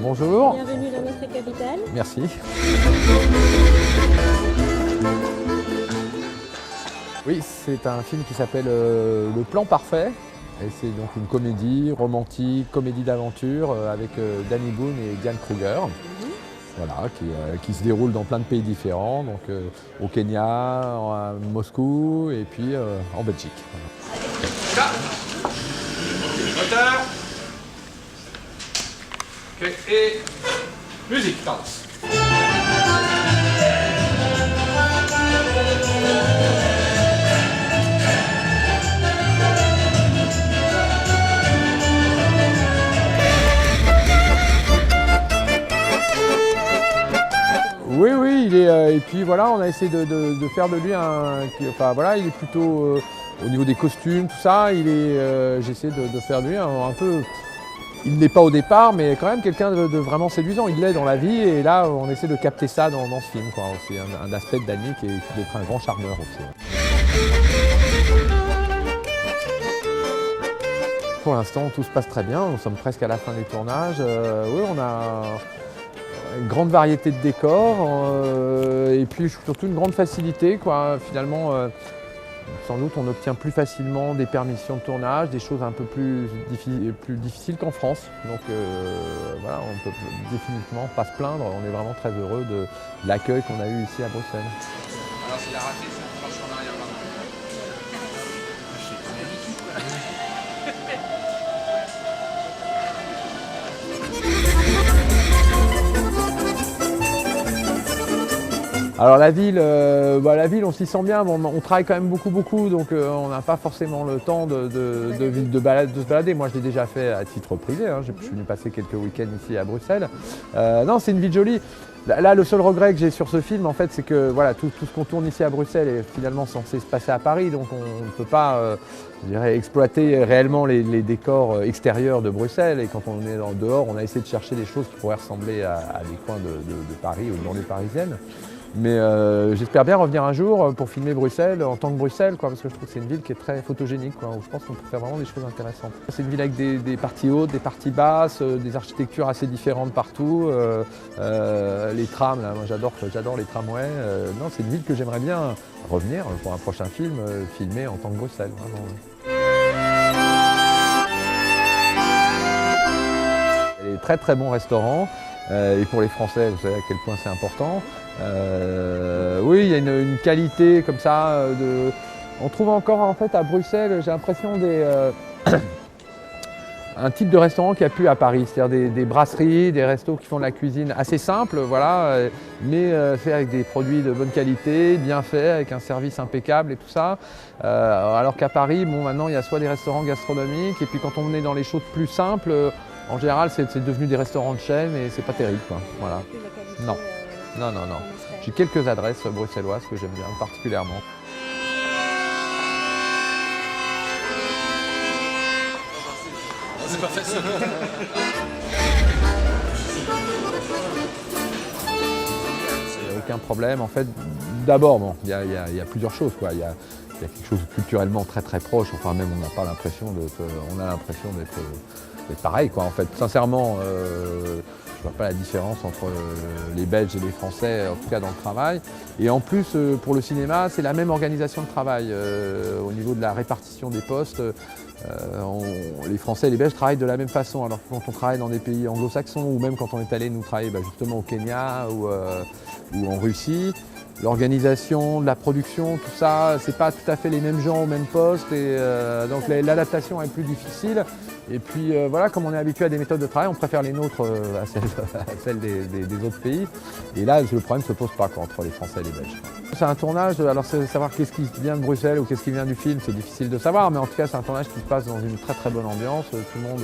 Bonjour. Bienvenue dans notre capitale. Merci. Oui, c'est un film qui s'appelle Le Plan Parfait. Et c'est donc une comédie romantique, comédie d'aventure avec Danny Boone et Diane Kruger. Voilà, qui se déroule dans plein de pays différents, donc au Kenya, à Moscou et puis en Belgique. Voilà. Moteur. Ok, et musique, danse. Oui, oui, il est, et puis voilà, on a essayé de faire de lui enfin voilà, il est plutôt au niveau des costumes, tout ça, j'ai essayé de faire de lui un peu, il n'est pas au départ, mais quand même quelqu'un de vraiment séduisant, il l'est dans la vie, et là on essaie de capter ça dans ce film, quoi. C'est un aspect de Danny qui est d'être un grand charmeur aussi. Pour l'instant, tout se passe très bien, nous sommes presque à la fin des tournages. Oui, on a une grande variété de décors et puis surtout une grande facilité, quoi. Finalement, sans doute on obtient plus facilement des permissions de tournage, des choses un peu plus difficiles qu'en France. Donc voilà, on ne peut définitivement pas se plaindre, on est vraiment très heureux de l'accueil qu'on a eu ici à Bruxelles. Alors s'il a raté, c'est un franchement en arrière. Alors la ville, on s'y sent bien, bon, on travaille quand même beaucoup, donc on n'a pas forcément le temps de se balader. Moi je l'ai déjà fait à titre privé, hein. Je suis venu passer quelques week-ends ici à Bruxelles. Non, c'est une ville jolie. Là, le seul regret que j'ai sur ce film, en fait, c'est que voilà, tout ce qu'on tourne ici à Bruxelles est finalement censé se passer à Paris, donc on ne peut pas je dirais, exploiter réellement les décors extérieurs de Bruxelles. Et quand on est dehors, on a essayé de chercher des choses qui pourraient ressembler à des coins de Paris ou de banlieue parisienne. Mais j'espère bien revenir un jour pour filmer Bruxelles en tant que Bruxelles, quoi, parce que je trouve que c'est une ville qui est très photogénique, quoi, où je pense qu'on peut faire vraiment des choses intéressantes. C'est une ville avec des parties hautes, des parties basses, des architectures assez différentes partout. Les trams, là, moi j'adore les tramways. Non, c'est une ville que j'aimerais bien revenir pour un prochain film, filmer en tant que Bruxelles. Vraiment. Il y a des très bons restaurants. Et pour les Français, vous savez à quel point c'est important. Oui, il y a une qualité comme ça. On trouve encore en fait à Bruxelles, j'ai l'impression un type de restaurant qu'il n'y a plus à Paris, c'est-à-dire des brasseries, des restos qui font de la cuisine assez simple, voilà, mais fait avec des produits de bonne qualité, bien fait, avec un service impeccable et tout ça. Alors qu'à Paris, bon, maintenant il y a soit des restaurants gastronomiques, et puis quand on est dans les choses plus simples, en général, c'est devenu des restaurants de chaîne et c'est pas terrible, quoi. Voilà. Non. J'ai quelques adresses bruxelloises que j'aime bien particulièrement. C'est pas facile. Il n'y a aucun problème. En fait, d'abord, bon, il y a plusieurs choses, quoi. Il y a quelque chose de culturellement très proche. Enfin, même on n'a pas l'impression d'être pareil, quoi, en fait. Sincèrement, je ne vois pas la différence entre les Belges et les Français, en tout cas dans le travail. Et en plus, pour le cinéma, c'est la même organisation de travail. Au niveau de la répartition des postes, les Français et les Belges travaillent de la même façon. Alors que quand on travaille dans des pays anglo-saxons, ou même quand on est allé nous travailler justement au Kenya ou en Russie, l'organisation de la production, tout ça, c'est pas tout à fait les mêmes gens au même poste, et donc l'adaptation est plus difficile. Et puis voilà, comme on est habitué à des méthodes de travail, on préfère les nôtres à celles des autres pays. Et là, le problème ne se pose pas, quoi, entre les Français et les Belges. C'est un tournage, alors savoir qu'est-ce qui vient de Bruxelles ou qu'est-ce qui vient du film, c'est difficile de savoir, mais en tout cas c'est un tournage qui se passe dans une très bonne ambiance, tout le monde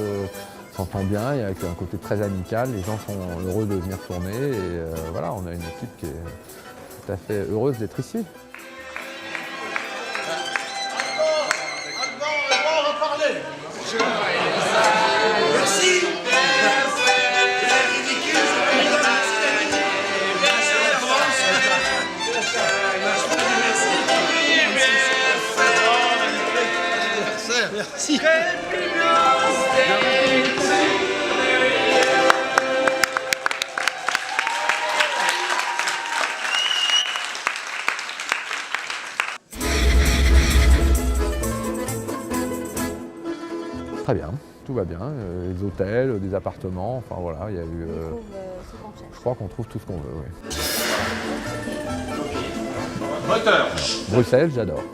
s'entend bien, il y a un côté très amical, les gens sont heureux de venir tourner, et voilà, on a une équipe qui est tout à fait heureuse d'être ici. Merci. Très bien, tout va bien. Les hôtels, des appartements, enfin voilà, il y a eu. On trouve ce qu'on cherche. Je crois qu'on trouve tout ce qu'on veut. Oui. Moteur. Bruxelles, j'adore.